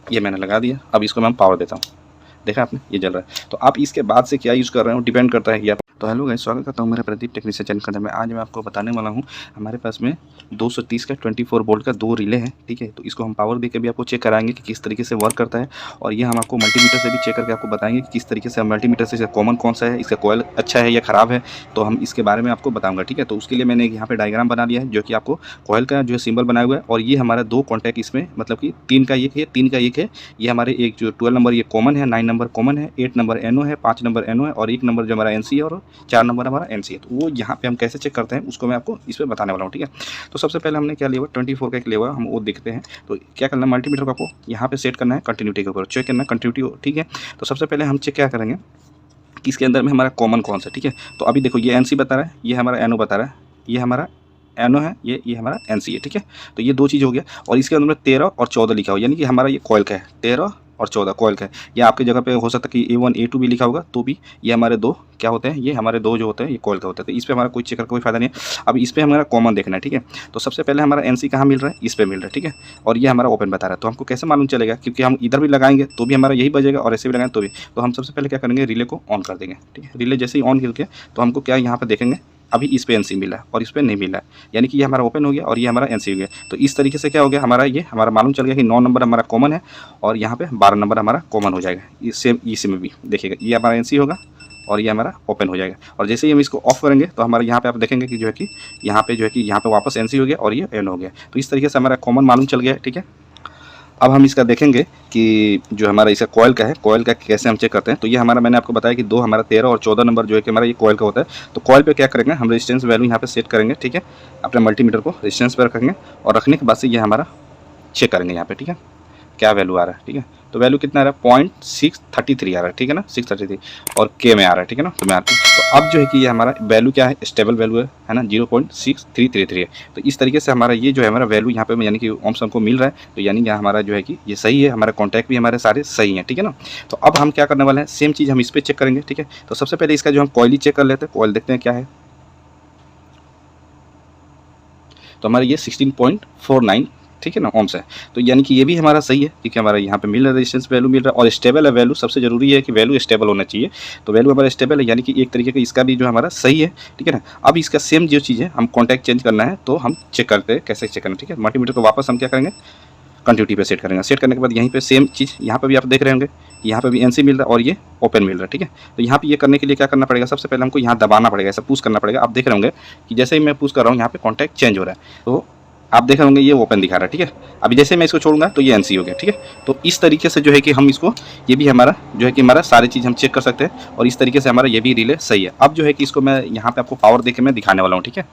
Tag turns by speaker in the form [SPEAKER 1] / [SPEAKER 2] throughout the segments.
[SPEAKER 1] ये मैंने लगा दिया। अब इसको मैं पावर देता हूँ, देखा आपने ये जल रहा है। तो आप इसके बाद से क्या यूज़ कर रहे हो डिपेंड करता है कि आप। तो हेलो गाइस, स्वागत करता हूँ मेरे प्रदीप टेक्नीशियन चैनल के अंदर में। आज मैं आपको बताने वाला हूँ, हमारे पास में 230 का 24 वोल्ट का 2 रिले है, ठीक है। तो इसको हम पावर दे के भी आपको चेक कराएंगे कि किस तरीके से वर्क करता है, और ये हम आपको मल्टीमीटर से भी चेक करके आपको बताएंगे कि किस तरीके से मल्टीमीटर से कॉमन कौन सा है, इसका कॉयल अच्छा है या ख़राब है, तो हम इसके बारे में आपको बताऊँगा, ठीक है। तो उसके लिए मैंने यहाँ पर डायग्राम बना लिया है, जो कि आपको कॉयल का जो सिंबल बनाया हुआ है, और ये हमारा 2 कॉन्टैक्ट इसमें, मतलब कि 3 का एक है, 3 का एक है। ये हमारे एक जो 12 नंबर ये कॉमन है, 9 नंबर कॉमन है, 8 नंबर NO है, 5 नंबर NO है, और 1 नंबर जो हमारा NC है, और 4 नंबर हमारा NC है। तो वो यहाँ पे हम कैसे चेक करते हैं उसको मैं आपको इस पर बताने वाला हूँ, ठीक है। तो सबसे पहले हमने क्या लिया हुआ, 24 का एक लिया हुआ, हम वो देखते हैं। तो क्या करना है, मल्टीमीटर को आपको यहाँ पे सेट करना है, कंटिन्यूटी के ऊपर चेक करना है, कंटिन्यूटी, ठीक है। तो सबसे पहले हम चेक क्या करेंगे कि इसके अंदर में हमारा कॉमन कौन सा, ठीक है। तो अभी देखो ये NC बता रहा है, ये हमारा NO बता रहा है, ये हमारा NO है, ये हमारा NC है, ठीक है। तो ये 2 चीज़ हो गया, और इसके अंदर में 13 और 14 लिखा हो, यानी कि हमारा ये कॉइल का है, 13 और 14 कॉइल का है। या आपकी जगह पे हो सकता है कि A1 A2 भी लिखा होगा, तो भी ये हमारे 2 क्या होते हैं, ये हमारे 2 जो होते हैं ये कॉइल का होता है। तो इस पे हमारा कोई चेक करके कोई फायदा नहीं है। अब इस पे हमारा कॉमन देखना है, ठीक है। तो सबसे पहले हमारा NC कहाँ मिल रहा है, इस पे मिल रहा है, ठीक है। और ये हमारा ओपन बता रहा है, तो हमको कैसे मालूम चलेगा, क्योंकि हम इधर भी लगाएंगे तो भी हमारा यही बजेगा, और ऐसे भी लगाएंगे तो भी। तो हम सबसे पहले क्या करेंगे, रिले को ऑन कर देंगे, ठीक है। रिले जैसे ही ऑन करके तो हमको क्या यहाँ पर देखेंगे, अभी इस पे NC मिला है और इस पे नहीं मिला है, यानी कि ये हमारा ओपन हो गया और ये हमारा NC हो गया। तो इस तरीके से क्या हो गया, हमारा मालूम चल गया कि 9 नंबर हमारा कॉमन है, और यहाँ पे 12 नंबर हमारा कॉमन हो जाएगा। इसी में भी देखिएगा, ये हमारा NC होगा और ये हमारा ओपन हो जाएगा। और जैसे ही हम इसको ऑफ करेंगे तो हमारे यहाँ पे आप देखेंगे कि जो है कि यहाँ पे वापस NC हो गया और ये N हो गया। तो इस तरीके से हमारा कॉमन मालूम चल गया, ठीक है। अब हम इसका देखेंगे कि जो हमारा इसका कॉयल का है, कॉयल का कैसे हम चेक करते हैं। तो ये हमारा, मैंने आपको बताया कि 2 हमारा 13 और 14 नंबर जो है कि हमारा ये कॉयल का होता है। तो कॉयल पे क्या करेंगे, हम रेजिस्टेंस वैल्यू यहाँ पे सेट करेंगे, ठीक है। अपने मल्टीमीटर को रेजिस्टेंस पर रखेंगे, और रखने के बाद से ये हमारा चेक करेंगे यहाँ पे, ठीक है, क्या वैल्यू आ रहा है, ठीक है। तो वैल्यू कितना आ रहा है, 0.633 आ रहा है, ठीक है ना, 633, और के में आ रहा है, ठीक है ना। तो मैं आती हूँ, तो अब जो है कि ये हमारा वैल्यू क्या है, स्टेबल वैल्यू है ना, 0.6333 है। तो इस तरीके से हमारा ये जो है हमारा वैल्यू यहाँ पे यानी कि ओम्स हमको मिल रहा है। तो यानी यहाँ हमारा जो है कि ये सही है, हमारा कॉन्टैक्ट भी हमारे सारे सही हैं, ठीक है ना। तो अब हम क्या करने वाले हैं, सेम चीज़ हम इस पर चेक करेंगे, ठीक है। तो सबसे पहले इसका जो हम कॉइल ही चेक कर लेते हैं, कॉइल देखते हैं क्या है। तो हमारा ये 16.49, ठीक है ना, ओम्स है। तो यानी कि ये भी हमारा सही है, क्योंकि हमारा यहाँ पे मिल रहा है, रेजिस्टेंस वैल्यू मिल रहा है, और स्टेबल है वैल्यू। सबसे जरूरी है कि वैल्यू स्टेबल होना चाहिए। तो वैल्यू हमारा स्टेबल है, यानी कि एक तरीके का इसका भी जो हमारा सही है, ठीक है ना। अब इसका सेम जो चीज़ है, हम कॉन्टैक्ट चेंज करना है, तो हम चेक करते हैं कैसे चेक करना, ठीक है। मल्टीमीटर को वापस हम क्या करेंगे, कंटिन्यूटी पे सेट करेंगे। सेट करने के बाद यहीं पे सेम चीज़, यहाँ पे भी आप देख रहे होंगे, यहाँ पे भी NC मिल रहा है और ये ओपन मिल रहा है, ठीक है। तो यहाँ पे ये करने के लिए क्या करना पड़ेगा, सबसे पहले हमको यहाँ दबाना पड़ेगा, ऐसा पुश करना पड़ेगा। आप देख रहे होंगे कि जैसे ही मैं पुश कर रहा हूँ, यहाँ पे कॉन्टैक्ट चेंज हो रहा है। तो आप देख रहे होंगे ये ओपन दिखा रहा है, ठीक है। अभी जैसे मैं इसको छोड़ूंगा तो ये NC हो गया, ठीक है। तो इस तरीके से जो है कि हम इसको, ये भी हमारा जो है कि हमारा सारी चीज़ हम चेक कर सकते हैं, और इस तरीके से हमारा ये भी रिले सही है। अब जो है कि इसको मैं यहाँ पे आपको पावर देके मैं दिखाने वाला हूँ, ठीक है।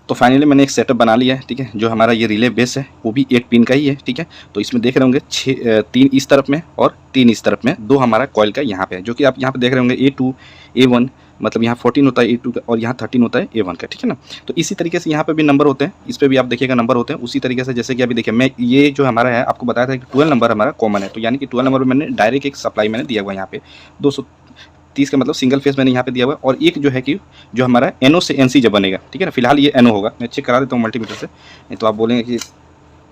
[SPEAKER 1] तो फाइनली मैंने एक सेटअप बना लिया है, ठीक है। जो हमारा ये रिले बेस है वो भी 8 पिन का ही है, ठीक है। तो इसमें देख रहे होंगे 3 इस तरफ में और 3 इस तरफ में, 2 हमारा कॉइल का यहाँ पे है, जो कि आप यहाँ पे देख रहे होंगे A2 A1, मतलब यहाँ 14 होता है A2 का, और यहाँ 13 होता है A1 का, ठीक है ना। तो इसी तरीके से यहाँ पे भी नंबर होते हैं, इस पर भी आप देखिएगा नंबर होते हैं। उसी तरीके से जैसे कि अभी देखिए, मैं ये जो हमारा है आपको बताया था कि 12 नंबर हमारा कॉमन है, तो यानी कि 12 नंबर में मैंने डायरेक्ट एक सप्लाई मैंने दिया हुआ है यहाँ पे 230 का, मतलब सिंगल फेस मैंने यहाँ पे दिया हुआ है। और एक जो है कि जो हमारा NO से NC जब बनेगा, ठीक है ना। फिलहाल ये NO होगा, मैं चेक करा देता हूँ मल्टीमीटर से, नहीं तो आप बोलेंगे कि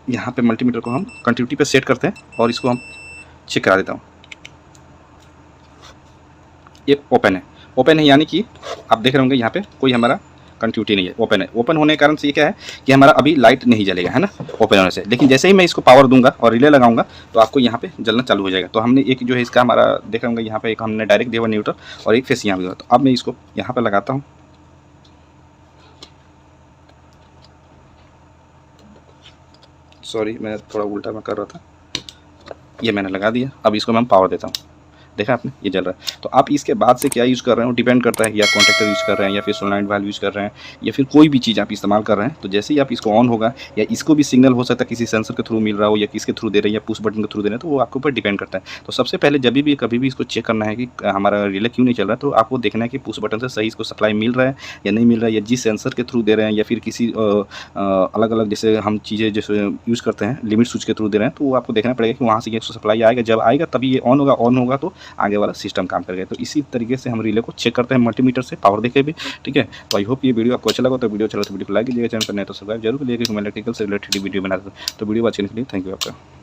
[SPEAKER 1] यहाँ पे मल्टीमीटर को हम कंटिन्यूटी पे सेट करते हैं, और इसको हम चेक करा देता हूँ। ये ओपन है, यानी कि आप देख रहे होंगे यहाँ पे कोई हमारा कंटिन्यूटी नहीं है, ओपन है। ओपन होने के कारण से ये क्या है कि हमारा अभी लाइट नहीं जलेगा, है ना, ओपन होने से। लेकिन जैसे ही मैं इसको पावर दूंगा और रिले लगाऊंगा तो आपको यहाँ पे जलना चालू हो जाएगा। तो हमने एक जो है इसका हमारा देख रहे होंगे यहाँ पे एक हमने डायरेक्ट दिया हुआ न्यूट्रल, और एक फेस यहाँ भी हुआ। तो अब मैं इसको यहाँ पर लगाता हूँ, सॉरी मैं थोड़ा उल्टा मैं कर रहा था, ये मैंने लगा दिया। अब इसको मैं पावर देता हूँ, देखा आपने ये जल रहा है। तो आप इसके बाद से क्या यूज़ कर रहे हो डिपेंड करता है, या कॉन्टैक्टर यूज़ कर रहे हैं, या फिर सोलनॉइड वाल्व यूज़ कर रहे हैं, या फिर कोई भी चीज़ आप इस्तेमाल कर रहे हैं। तो जैसे ही आप इसको ऑन होगा, या इसको भी सिग्नल हो सकता है किसी सेंसर के थ्रू मिल रहा हो, या किसके थ्रू दे रहे हैं, या पुश बटन के थ्रू दे रहे हैं, तो वो आपके ऊपर डिपेंड करता है। तो सबसे पहले जब भी कभी भी इसको चेक करना है कि हमारा रिले क्यों नहीं चल रहा है, तो आपको देखना है कि पुश बटन से सही इसको सप्लाई मिल रहा है या नहीं मिल रहा है, या जिस सेंसर के थ्रू दे रहे हैं, या फिर किसी अलग अलग जैसे हम चीज़ें जैसे यूज़ करते हैं लिमिट स्विच के थ्रू दे रहे हैं, तो वो आपको देखना पड़ेगा कि वहाँ से ये सप्लाई आएगा। जब आएगा तभी ये ऑन होगा तो आगे वाला सिस्टम काम करेगा। तो इसी तरीके से हम रिले को चेक करते हैं मल्टीमीटर से, पावर देके भी, ठीक है। तो आई होप ये वीडियो आपको अच्छा लगा। तो वीडियो अच्छा लगा तो वीडियो को लाइक कीजिएगा, चैनल पर नए तो सब्सक्राइब जरूर कीजिएगा, मैं इलेक्ट्रिकल से रिलेटेड वीडियो बनाता हूँ। तो वीडियो अच्छी के लिए थैंक यू आपका।